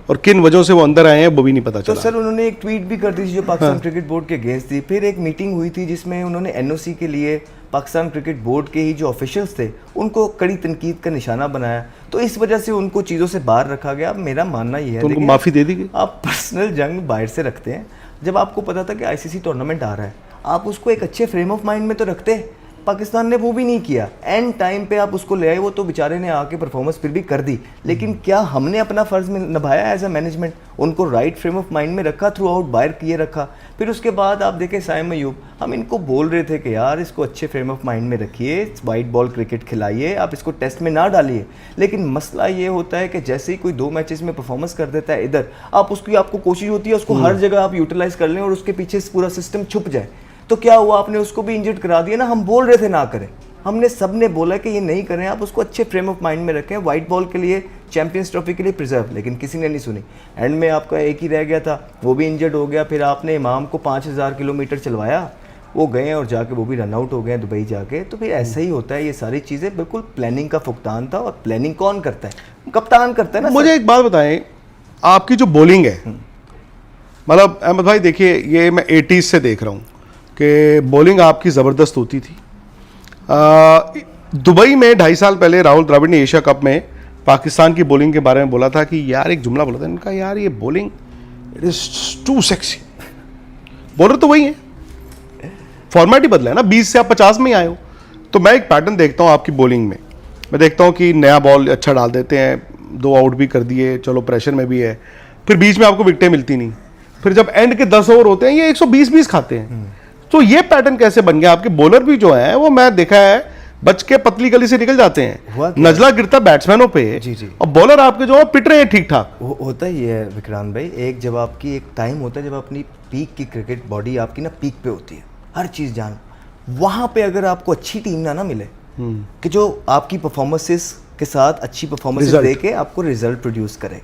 और किन वजहों से वो अंदर आए हैं वो भी नहीं पता चला। तो सर उन्होंने एक ट्वीट भी कर दी थी जो पाकिस्तान क्रिकेट बोर्ड के अगेंस्ट थी। फिर एक मीटिंग हुई थी जिसमें उन्होंने एनओसी के लिए पाकिस्तान क्रिकेट बोर्ड के ही जो ऑफिशियल्स थे उनको कड़ी तनकीद का निशाना बनाया। तो इस वजह से उनको चीज़ों से बाहर रखा गया। अब मेरा मानना ये है तो उनको माफ़ी दे दी गई। आप पर्सनल जंग बाहर से रखते हैं, जब आपको पता था कि आईसीसी टूर्नामेंट आ रहा है, आप उसको एक अच्छे फ्रेम ऑफ माइंड में तो रखते पाकिस्तान ने वो भी नहीं किया, एंड टाइम पे आप उसको ले आए, वो तो बेचारे ने आके परफॉर्मेंस फिर भी कर दी, लेकिन क्या हमने अपना फ़र्ज़ में निभाया एज अ मैनेजमेंट? उनको राइट फ्रेम ऑफ माइंड में रखा, थ्रू आउट बाहर किए रखा। फिर उसके बाद आप देखें साइम अयूब, हम इनको बोल रहे थे कि यार इसको अच्छे फ्रेम ऑफ माइंड में रखिए, वाइट बॉल क्रिकेट खिलाइए, आप इसको टेस्ट में ना डालिए। लेकिन मसला ये होता है कि जैसे ही कोई 2 मैचेस में परफॉर्मेंस कर देता है इधर, आपको कोशिश होती है उसको हर जगह आप यूटिलाइज कर लें और उसके पीछे पूरा सिस्टम छुप जाए। तो क्या हुआ, आपने उसको भी इंजर्ड करा दिया ना। हम बोल रहे थे ना करें, हमने सब ने बोला कि ये नहीं करें, आप उसको अच्छे फ्रेम ऑफ माइंड में रखें, वाइट बॉल के लिए, चैंपियंस ट्रॉफी के लिए प्रिजर्व, लेकिन किसी ने नहीं सुनी। एंड में आपका एक ही रह गया था, वो भी इंजर्ड हो गया। फिर आपने इमाम को 5000 किलोमीटर चलवाया, वो गए और जाके वो भी रन आउट हो गए दुबई जाके। तो फिर ऐसा ही होता है, ये सारी चीज़ें बिल्कुल प्लानिंग का फुकतान था। और प्लानिंग कौन करता है? कप्तान करता है ना। मुझे एक बात बताएं, आपकी जो बॉलिंग है, मतलब अहमद भाई देखिए, ये मैं 80s से देख रहा हूँ कि बॉलिंग आपकी ज़बरदस्त होती थी। दुबई में 2.5 साल पहले राहुल द्रविड़ ने एशिया कप में पाकिस्तान की बॉलिंग के बारे में बोला था कि यार, एक जुमला बोला था इनका, यार ये bowling it is too sexy. Bowler तो वही है, फॉर्मेट ही बदला है ना, 20 से आप 50 में ही आए हो। तो मैं एक पैटर्न देखता हूँ आपकी बॉलिंग में, मैं देखता हूँ कि नया बॉल अच्छा डाल देते हैं, 2 आउट भी कर दिए, चलो प्रेशर में भी है, फिर बीच में आपको विकेटें मिलती नहीं, फिर जब एंड के 10 ओवर होते हैं ये 120-20 खाते हैं। तो ये पैटर्न कैसे बन गया? आपके बॉलर भी जो है वो मैं देखा है बच के पतली गली से निकल जाते हैं, नजला गिरता बैट्समैनों पे, जी। और बॉलर आपके जो है पिट रहे हैं ठीक ठाक। होता ही है विक्रांत भाई, एक जब आपकी एक टाइम होता है जब अपनी पीक की क्रिकेट बॉडी आपकी ना पीक पे होती है, हर चीज़ जान, वहाँ पे अगर आपको अच्छी टीम ना मिले कि जो आपकी परफॉर्मेंसेस के साथ अच्छी परफॉर्मेंसेस दे के आपको रिजल्ट प्रोड्यूस करे,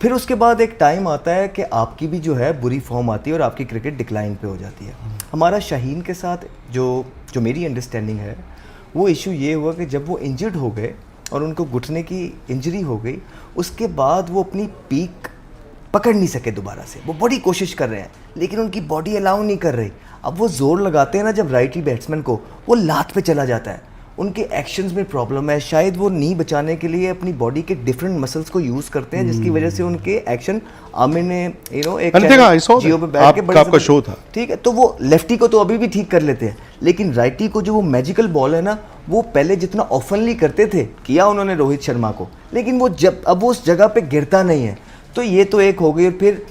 फिर उसके बाद एक टाइम आता है कि आपकी भी जो है बुरी फॉर्म आती है और आपकी क्रिकेट डिक्लाइन पे हो जाती है। हमारा शाहीन के साथ जो मेरी अंडरस्टैंडिंग है, वो इशू ये हुआ कि जब वो इंजर्ड हो गए और उनको घुटने की इंजरी हो गई, उसके बाद वो अपनी पीक पकड़ नहीं सके दोबारा से। वो बड़ी कोशिश कर रहे हैं लेकिन उनकी बॉडी अलाउ नहीं कर रही। अब वो जोर लगाते हैं ना जब राइटी बैट्समैन को, वो लात पे चला जाता है, उनके एक्शंस में प्रॉब्लम है। शायद वो नी बचाने के लिए अपनी बॉडी के डिफरेंट मसल्स को यूज़ करते हैं, जिसकी वजह से उनके एक्शन, आमिर ने एक जियो पे बैठ के आपका शो था, ठीक है, तो वो लेफ्टी को तो अभी भी ठीक कर लेते हैं, लेकिन राइटी को जो वो मैजिकल बॉल है ना, वो पहले जितना ऑफनली करते थे, किया उन्होंने रोहित शर्मा को, लेकिन वो जब अब वो उस जगह पे गिरता नहीं है। तो ये तो एक हो गई। और फिर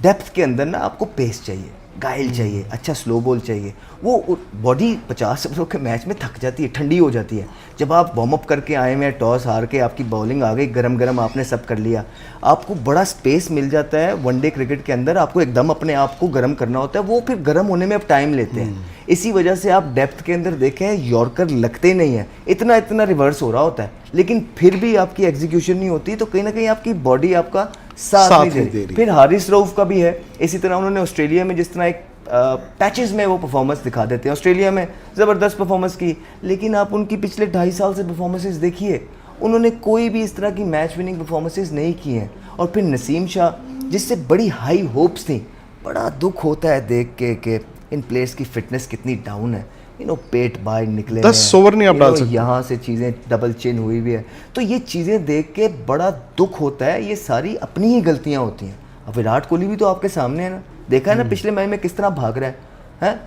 डेप्थ के अंदर ना आपको पेस चाहिए, गाइल चाहिए, अच्छा स्लो बॉल चाहिए। वो बॉडी 50 ओवर के मैच में थक जाती है, ठंडी हो जाती है। जब आप वार्म अप करके आए हैं, टॉस हार के आपकी बॉलिंग आ गई, गरम गरम आपने सब कर लिया, आपको बड़ा स्पेस मिल जाता है वनडे क्रिकेट के अंदर। आपको एकदम अपने आप को गर्म करना होता है, वो फिर गर्म होने में अब टाइम लेते हैं। इसी वजह से आप डेप्थ के अंदर देखें, यॉर्कर लगते नहीं है, इतना रिवर्स हो रहा होता है, लेकिन फिर भी आपकी एग्जीक्यूशन नहीं होती, तो कहीं ना कहीं आपकी बॉडी आपका साथ नहीं दे रही। फिर हारिस रऊफ का भी है इसी तरह, उन्होंने ऑस्ट्रेलिया में जिस तरह एक पैचेस में वो परफॉर्मेंस दिखा देते हैं, ऑस्ट्रेलिया में ज़बरदस्त परफॉर्मेंस की, लेकिन आप उनकी पिछले 2.5 साल से परफॉर्मेंसेस देखिए, उन्होंने कोई भी इस तरह की मैच विनिंग परफॉर्मेंसेस नहीं की हैं। और फिर नसीम शाह, जिससे बड़ी हाई होप्स थी, बड़ा दुख होता है देख के कि इन प्लेयर्स की फिटनेस कितनी डाउन है। पेट बाहर निकले, 10 ओवर नहीं आप डाल सकते, यहाँ से चीज़ें डबल चेन हुई भी है। तो ये चीज़ें देख के बड़ा दुख होता है, ये सारी अपनी ही गलतियाँ होती हैं। अब विराट कोहली भी तो आपके सामने है ना, देखा है ना पिछले मैच में किस तरह भाग रहा है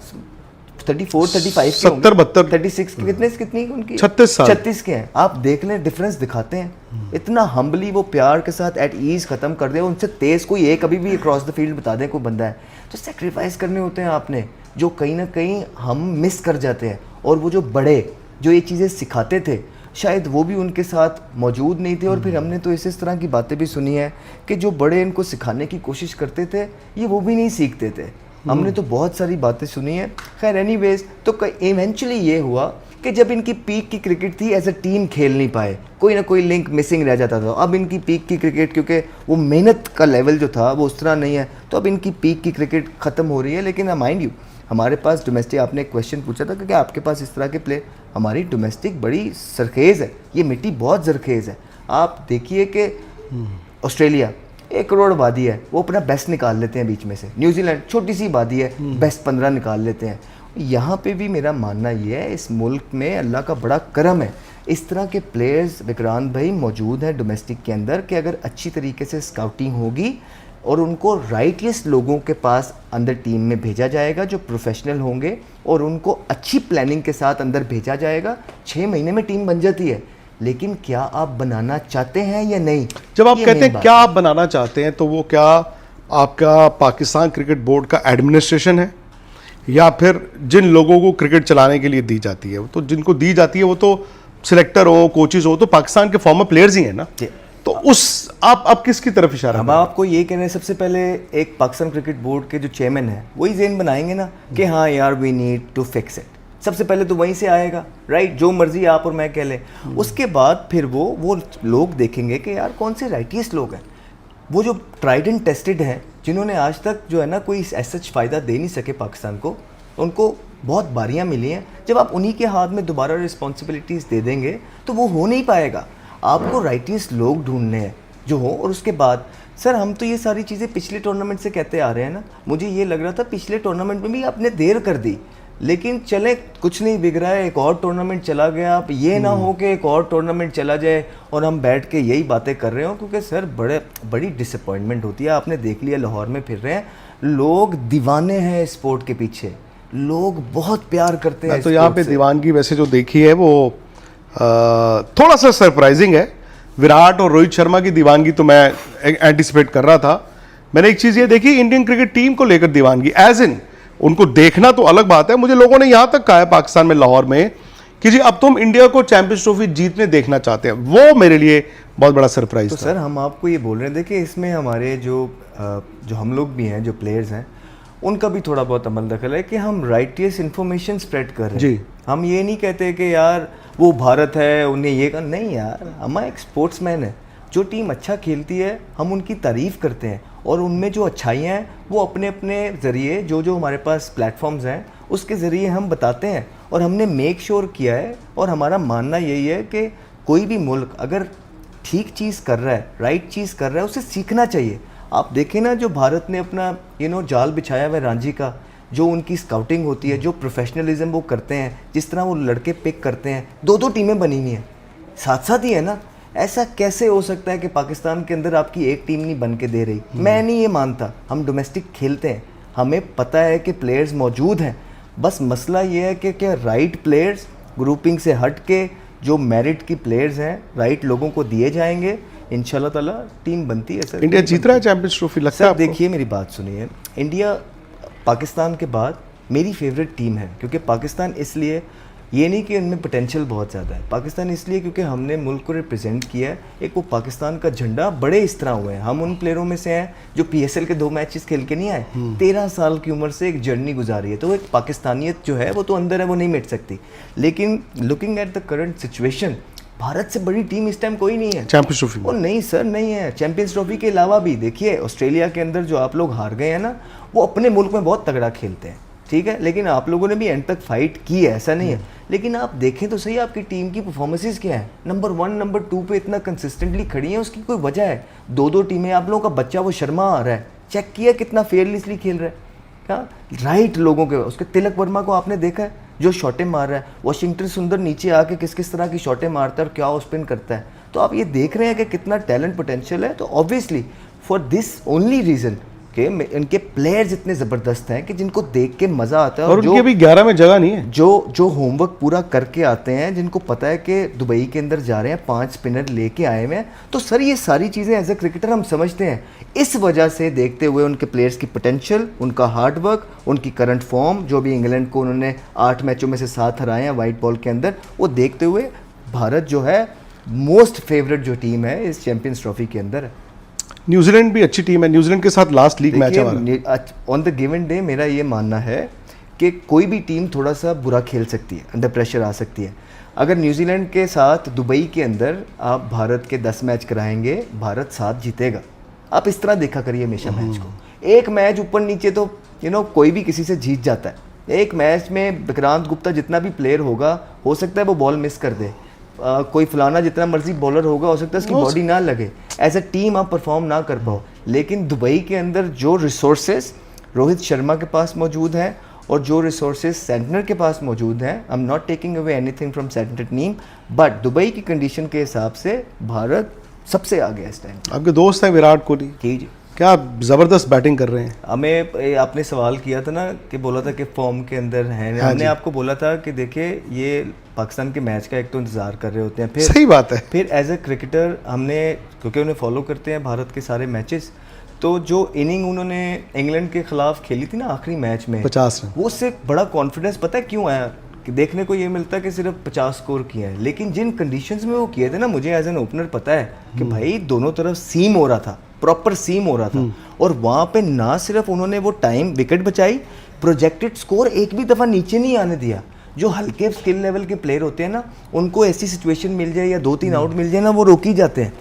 34, 35 70, 72, 36 कितनी उनकी 36 के हैं। आप देख लें, डिफरेंस दिखाते हैं। इतना हम्बली वो प्यार के साथ एट ईज ख़त्म कर दे, उनसे तेज़ कोई एक अभी भी क्रॉस द फील्ड बता दें कोई बंदा है, तो सेक्रीफाइस करने होते हैं आपने, जो कहीं ना कहीं हम मिस कर जाते हैं। और वो जो बड़े जो ये चीज़ें सिखाते थे, शायद वो भी उनके साथ मौजूद नहीं थे। और फिर हमने तो इस तरह की बातें भी सुनी है कि जो बड़े इनको सिखाने की कोशिश करते थे, ये वो भी नहीं सीखते थे। हमने तो बहुत सारी बातें सुनी है। खैर एनीवेज, तो इवेंचुअली ये हुआ कि जब इनकी पीक की क्रिकेट थी, एज अ टीम खेल नहीं पाए, कोई ना कोई लिंक मिसिंग रह जाता था। अब इनकी पीक की क्रिकेट, क्योंकि वो मेहनत का लेवल जो था वो उस तरह नहीं है, तो अब इनकी पीक की क्रिकेट ख़त्म हो रही है। लेकिन माइंड यू, हमारे पास डोमेस्टिक, आपने एक क्वेश्चन पूछा था कि आपके पास इस तरह के प्ले, हमारी डोमेस्टिक बड़ी सरखेज़ है, ये मिट्टी बहुत जरखेज़ है। आप देखिए कि ऑस्ट्रेलिया 1 करोड़ आबादी है, वो अपना बेस्ट निकाल लेते हैं बीच में से। न्यूजीलैंड छोटी सी आबादी है, बेस्ट 15 निकाल लेते हैं। यहाँ पे भी मेरा मानना ये है, इस मुल्क में अल्लाह का बड़ा करम है, इस तरह के प्लेयर्स विक्रांत भाई मौजूद हैं डोमेस्टिक के अंदर, कि अगर अच्छी तरीके से स्काउटिंग होगी, और उनको राइटलिस्ट लोगों के पास अंदर टीम में भेजा जाएगा जो प्रोफेशनल होंगे, और उनको अच्छी प्लानिंग के साथ अंदर भेजा जाएगा। 6 महीने में टीम बन जाती है, लेकिन क्या आप बनाना चाहते हैं या नहीं? जब आप ये कहते main हैं बात क्या आप बनाना चाहते हैं, तो वो क्या आपका पाकिस्तान क्रिकेट बोर्ड का एडमिनिस्ट्रेशन है, या फिर जिन लोगों को क्रिकेट चलाने के लिए दी जाती है? वो तो जिनको दी जाती है वो तो सिलेक्टर हो, कोचेज हो, तो पाकिस्तान के फॉर्मर प्लेयर्स ही हैं ना। जी। तो उस आप किसकी तरफ इशारा हम कर रहे हैं? आपको ये कह रहे हैं, सबसे पहले एक पाकिस्तान क्रिकेट बोर्ड के जो चेयरमैन है वही जेन बनाएंगे ना कि हाँ यार we need to fix it. सबसे पहले तो वहीं से आएगा, राइट? जो मर्जी आप और मैं कह लें, उसके बाद फिर वो लोग देखेंगे कि यार कौन से राइटिस्ट लोग हैं, वो जो ट्राइड एंड टेस्टेड हैं, जिन्होंने आज तक जो है ना कोई ऐसा फ़ायदा दे नहीं सके पाकिस्तान को, उनको बहुत बारियां मिली हैं। जब आप उन्हीं के हाथ में दोबारा रिस्पॉन्सिबिलिटीज़ दे देंगे तो वो हो नहीं पाएगा। आपको राइटिस्ट लोग ढूंढने हैं जो हो। और उसके बाद सर हम तो ये सारी चीज़ें पिछले टूर्नामेंट से कहते आ रहे हैं ना। मुझे ये लग रहा था पिछले टूर्नामेंट में भी आपने देर कर दी, लेकिन चले कुछ नहीं बिग रहा है, एक और टूर्नामेंट चला गया। आप ये ना हो कि एक और टूर्नामेंट चला जाए और हम बैठ के यही बातें कर रहे हो, क्योंकि सर बड़ी डिसअपॉइंटमेंट होती है। आपने देख लिया लाहौर में फिर रहे हैं लोग, दीवाने हैं स्पोर्ट के पीछे, लोग बहुत प्यार करते हैं। तो यहाँ पे दीवानगी वैसे जो देखी है वो थोड़ा सा सरप्राइजिंग है। विराट और रोहित शर्मा की दीवानगी तो मैं एंटिसिपेट कर रहा था। मैंने एक चीज़ ये देखी, इंडियन क्रिकेट टीम को लेकर दीवानगी, एज इन उनको देखना तो अलग बात है। मुझे लोगों ने यहाँ तक कहा है पाकिस्तान में, लाहौर में, कि जी अब तुम इंडिया को चैंपियंस ट्रॉफी जीतने देखना चाहते हैं। वो मेरे लिए बहुत बड़ा सरप्राइज तो था। सर हम आपको ये बोल रहे हैं, देखिए इसमें हमारे जो हम लोग भी हैं, जो प्लेयर्स हैं, उनका भी थोड़ा बहुत अमल दखल है कि हम राइटियस इन्फॉर्मेशन स्प्रेड कर रहे हैं जी। हम ये नहीं कहते कि यार वो भारत है उन्हें ये कर, नहीं यार, हम एक स्पोर्ट्समैन है। जो टीम अच्छा खेलती है हम उनकी तारीफ़ करते हैं, और उनमें जो अच्छाइयाँ हैं वो अपने अपने ज़रिए जो हमारे पास प्लेटफॉर्म्स हैं उसके ज़रिए हम बताते हैं। और हमने मेक श्योर किया है, और हमारा मानना यही है कि कोई भी मुल्क अगर ठीक चीज़ कर रहा है, राइट चीज़ कर रहा है, उसे सीखना चाहिए। आप देखें ना, जो भारत ने अपना जाल बिछाया हुआ है रांझी का, जो उनकी स्काउटिंग होती है, जो प्रोफेशनलिज्म वो करते हैं, जिस तरह वो लड़के पिक करते हैं, 2-2 टीमें बनी हुई हैं, साथ साथ ही है ना। ऐसा कैसे हो सकता है कि पाकिस्तान के अंदर आपकी एक टीम नहीं बन के दे रही? मैं नहीं ये मानता। हम डोमेस्टिक खेलते हैं, हमें पता है कि प्लेयर्स मौजूद हैं, बस मसला ये है कि क्या राइट प्लेयर्स ग्रुपिंग से हट के जो मेरिट की प्लेयर्स हैं राइट लोगों को दिए जाएंगे, इंशाल्लाह ताला टीम बनती है। सर इंडिया जीत रहा है चैंपियंस ट्रॉफी, लगता है सर आपको? देखिए मेरी बात सुनिए, इंडिया पाकिस्तान के बाद मेरी फेवरेट टीम है, क्योंकि पाकिस्तान इसलिए, ये नहीं कि उनमें पोटेंशियल बहुत ज़्यादा है, पाकिस्तान इसलिए क्योंकि हमने मुल्क को रिप्रेजेंट किया है। एक वो पाकिस्तान का झंडा बड़े इस तरह हुए हैं। हम उन प्लेयरों में से हैं जो PSL के 2 मैचेस खेल के नहीं आए, 13 साल की उम्र से एक जर्नी गुजारी है। तो एक पाकिस्तानियत जो है वो तो अंदर है, वो नहीं मिट सकती। लेकिन looking at the current situation, Bharat से बड़ी टीम इस टाइम कोई नहीं है चैंपियंस ट्रॉफी में। और नहीं सर, नहीं है। चैंपियंस ट्रॉफी के अलावा भी देखिए, ऑस्ट्रेलिया के अंदर जो आप लोग हार गए हैं ना, वो अपने मुल्क में बहुत तगड़ा खेलते हैं, ठीक है, लेकिन आप लोगों ने भी एंड तक फाइट की है, ऐसा नहीं है। लेकिन आप देखें तो सही, आपकी टीम की परफॉर्मेंसेस क्या है, नंबर 1 नंबर 2 पे इतना कंसिस्टेंटली खड़ी है, उसकी कोई वजह है। 2-2 टीमें, आप लोगों का बच्चा वो शर्मा आ रहा है, चेक किया कितना फेयरलेसली खेल रहा है, क्या राइट लोगों के। उसके तिलक वर्मा को आपने देखा है जो शॉटें मार रहा है, वाशिंगटन सुंदर नीचे आके किस किस तरह की शॉटें मारता है और क्या स्पिन करता है। तो आप ये देख रहे हैं कि कितना टैलेंट पोटेंशियल है। तो obviously for this only reason कि इनके प्लेयर्स इतने ज़बरदस्त हैं कि जिनको देख के मज़ा आता है, और उनके अभी 11 में जगह नहीं है, जो होमवर्क पूरा करके आते हैं, जिनको पता है कि दुबई के अंदर जा रहे हैं, 5 स्पिनर लेके आए हुए हैं। तो सर ये सारी चीज़ें एज ए क्रिकेटर हम समझते हैं। इस वजह से देखते हुए उनके प्लेयर्स की पोटेंशियल, उनका हार्डवर्क, उनकी करंट फॉर्म, जो भी इंग्लैंड को उन्होंने 8 मैचों में से 7 हराए हैं वाइट बॉल के अंदर, वो देखते हुए भारत जो है मोस्ट फेवरेट जो टीम है इस चैंपियंस ट्रॉफी के अंदर है। न्यूजीलैंड भी अच्छी टीम है, न्यूजीलैंड के साथ लास्ट लीग मैच है हमारा। ऑन द गिवन डे मेरा ये मानना है कि कोई भी टीम थोड़ा सा बुरा खेल सकती है, अंडर प्रेशर आ सकती है। अगर न्यूजीलैंड के साथ दुबई के अंदर आप भारत के 10 मैच कराएंगे, भारत 7 जीतेगा। आप इस तरह देखा करिए हमेशा मैच को। एक मैच ऊपर नीचे तो कोई भी किसी से जीत जाता है। एक मैच में विक्रांत गुप्ता जितना भी प्लेयर होगा, हो सकता है वो बॉल मिस कर दे, कोई फलाना जितना मर्जी बॉलर होगा, हो सकता है उसकी बॉडी ना लगे, एज ए टीम आप परफॉर्म ना कर पाओ। लेकिन दुबई के अंदर जो रिसोर्सेज रोहित शर्मा के पास मौजूद हैं और जो रिसोर्सेज सेंटनर के पास मौजूद हैं, I am not taking away anything from Santner team, but Dubai की कंडीशन के हिसाब से भारत सबसे आगे है इस टाइम। आपके दोस्त हैं विराट कोहली, जी जी, क्या ज़बरदस्त बैटिंग कर रहे हैं। हमें आपने सवाल किया था ना कि बोला था कि फॉर्म के अंदर हैं, हमने आपको बोला था कि देखिए ये पाकिस्तान के मैच का एक तो इंतज़ार कर रहे होते हैं, फिर सही बात है, फिर एज ए क्रिकेटर हमने, क्योंकि उन्हें फॉलो करते हैं भारत के सारे मैचेस, तो जो इनिंग उन्होंने इंग्लैंड के खिलाफ खेली थी ना आखिरी मैच में 50 रन, वो उससे बड़ा कॉन्फिडेंस पता है क्यों आया कि देखने को ये मिलता है कि सिर्फ 50 स्कोर किए हैं, लेकिन जिन कंडीशंस में वो किए थे ना, मुझे एज एन ओपनर पता है कि भाई दोनों तरफ सीम हो रहा था, प्रॉपर सीम हो रहा था, और वहाँ पे ना सिर्फ उन्होंने वो टाइम विकेट बचाई, प्रोजेक्टेड स्कोर एक भी दफ़ा नीचे नहीं आने दिया। जो हल्के स्किल लेवल के प्लेयर होते हैं ना, उनको ऐसी सिचुएशन मिल जाए या 2-3 आउट मिल जाए ना, वो रोक ही जाते हैं,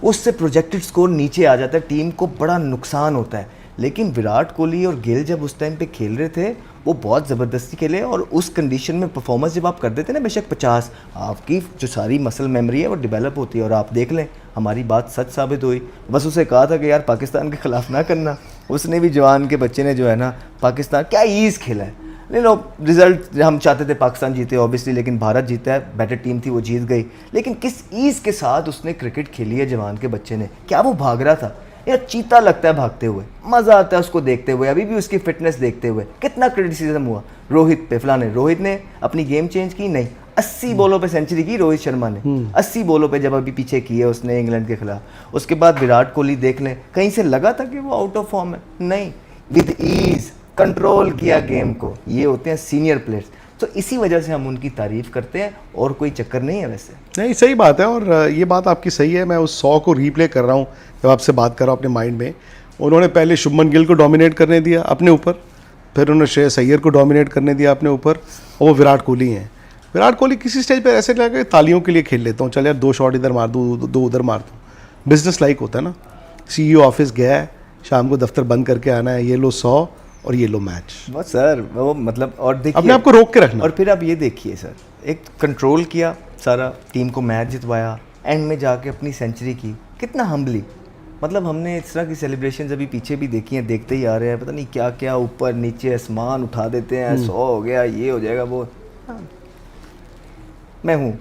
उससे प्रोजेक्टेड स्कोर नीचे आ जाता है, टीम को बड़ा नुकसान होता है। लेकिन विराट कोहली और गिल जब उस टाइम पे खेल रहे थे, वो बहुत ज़बरदस्ती खेले, और उस कंडीशन में परफॉर्मेंस जब आप कर देते ना, बेशक 50, आपकी जो सारी मसल मेमोरी है वो डेवलप होती है। और आप देख लें, हमारी बात सच साबित हुई। बस उसे कहा था कि यार पाकिस्तान के ख़िलाफ़ ना करना, उसने भी, जवान के बच्चे ने जो है ना, पाकिस्तान क्या ईज़ खेला है। नहीं नो, रिजल्ट हम चाहते थे पाकिस्तान जीते ऑब्वियसली, लेकिन भारत जीता है, बेटर टीम थी वो जीत गई। लेकिन किस ईज़ के साथ उसने क्रिकेट खेली है जवान के बच्चे ने, क्या वो भाग रहा था यार, चीता लगता है भागते हुए, मज़ा आता है उसको देखते हुए, अभी भी उसकी फिटनेस देखते हुए। कितना क्रिटिसिज्म हुआ रोहित पे, फलाने, रोहित ने अपनी गेम चेंज की नहीं, 80 बॉलों पे सेंचुरी की रोहित शर्मा ने, 80 बॉलों पे जब अभी पीछे की है उसने इंग्लैंड के खिलाफ। उसके बाद विराट कोहली देख लें, कहीं से लगा था कि वो आउट ऑफ फॉर्म है, नहीं, विद ईज कंट्रोल किया गेम को। ये होते हैं सीनियर प्लेयर्स, तो इसी वजह से हम उनकी तारीफ करते हैं, और कोई चक्कर नहीं है वैसे। नहीं सही बात है, और ये बात आपकी सही है। मैं उस 100 को रीप्ले कर रहा हूँ जब आपसे बात कर रहा हूँ अपने माइंड में। उन्होंने पहले शुभमन गिल को डोमिनेट करने दिया अपने ऊपर, फिर उन्होंने श्रेयस अय्यर को डोमिनेट करने दिया अपने ऊपर, और वो विराट कोहली हैं। विराट कोहली किसी स्टेज पर ऐसे लगा कि तालियों के लिए खेल लेता हूँ, चल यार 2 शॉट इधर मार दूँ, 2 उधर मार दूँ। बिजनेस लाइक होता है ना, CEO ऑफिस गया है, शाम को दफ्तर बंद करके आना है, ये लो 100 और ये लो मैच। बस सर वो मतलब, और देखिए अपने आप को रोक के रखना। और फिर आप ये देखिए सर, एक कंट्रोल किया सारा, टीम को मैच जितवाया, एंड में जाके अपनी सेंचुरी की, कितना हम्बली। मतलब हमने इस तरह की सेलिब्रेशन अभी पीछे भी देखी हैं, देखते ही आ रहे हैं, पता नहीं क्या क्या ऊपर नीचे आसमान उठा देते हैं, 100 हो गया, ये हो जाएगा, वो मैं हूँ,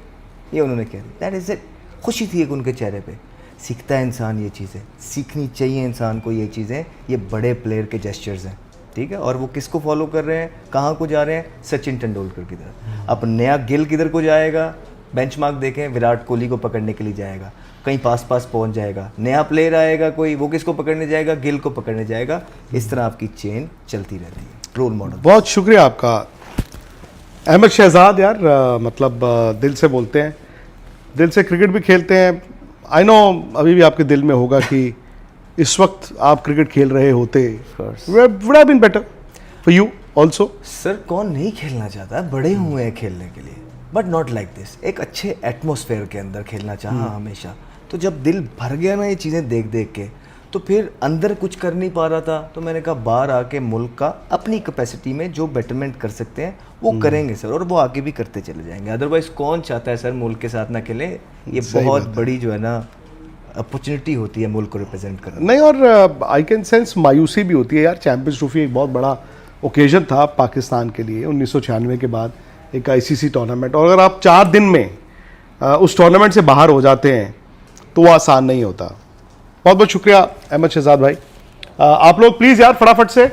ये उन्होंने कह दिया, दैट इज़ इट। खुशी थी एक उनके चेहरे पे। सीखता है इंसान ये चीज़ें, सीखनी चाहिए इंसान को ये चीज़ें, ये बड़े प्लेयर के जेस्चर्स हैं, ठीक है। और वो किसको फॉलो कर रहे हैं, कहाँ को जा रहे हैं, सचिन तेंदुलकर की तरफ। अब नया गिल किधर को जाएगा, बेंचमार्क देखें, विराट कोहली को पकड़ने के लिए जाएगा, कहीं पास पहुंच जाएगा, नया प्लेयर आएगा कोई, वो किसको पकड़ने जाएगा, गिल को पकड़ने जाएगा। इस तरह आपकी चेन चलती रहती है। Role model. बहुत शुक्रिया आपका अहमद शहजाद यार, मतलब दिल से बोलते हैं, दिल से क्रिकेट भी खेलते हैं। आई नो अभी भी आपके दिल में होगा कि इस वक्त आप क्रिकेट खेल रहे होते, would have been better for you also। Sir कौन नहीं खेलना चाहता है, बड़े हुए हैं खेलने के लिए, बट नॉट लाइक दिस। एक अच्छे एटमॉस्फेयर के अंदर खेलना चाहा हमेशा। तो जब दिल भर गया ना ये चीज़ें देख देख के, तो फिर अंदर कुछ कर नहीं पा रहा था, तो मैंने कहा बाहर आके मुल्क का अपनी कैपेसिटी में जो बेटरमेंट कर सकते हैं वो करेंगे सर, और वो आगे भी करते चले जाएंगे। अदरवाइज कौन चाहता है सर मुल्क के साथ ना खेले, ये बहुत बड़ी जो है ना अपॉर्चुनिटी होती है मुल्क को रिप्रेजेंट करना। नहीं, और आई कैन सेंस मायूसी भी होती है यार। चैंपियंस ट्रॉफी एक बहुत बड़ा ओकेजन था पाकिस्तान के लिए 1996 के बाद, एक ICC टूर्नामेंट, और अगर आप 4 दिन में उस टूर्नामेंट से बाहर हो जाते हैं तो वो आसान नहीं होता। बहुत बहुत शुक्रिया अहमद शहजाद भाई। आप लोग प्लीज़ यार फटाफट से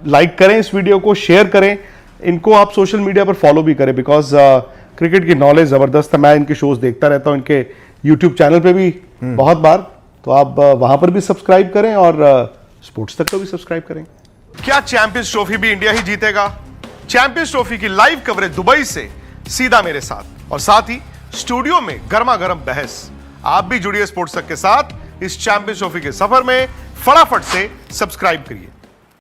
लाइक करें इस वीडियो को, शेयर करें, इनको आप सोशल मीडिया पर फॉलो भी करें, बिकॉज क्रिकेट की नॉलेज ज़बरदस्त है। मैं इनके शोज़ देखता रहता हूँ, इनके यूट्यूब चैनल पे भी बहुत बार, तो आप वहाँ पर भी सब्सक्राइब करें, और स्पोर्ट्स तक को भी सब्सक्राइब करें। क्या चैंपियंस ट्रॉफी भी इंडिया ही जीतेगा? चैंपियंस ट्रॉफी की लाइव कवरेज दुबई से सीधा मेरे साथ, और साथ ही स्टूडियो में गर्मा गर्म बहस। आप भी जुड़िए स्पोर्ट्स तक के साथ इस चैंपियंस ट्रॉफी के सफर में। फटाफट से सब्सक्राइब करिए।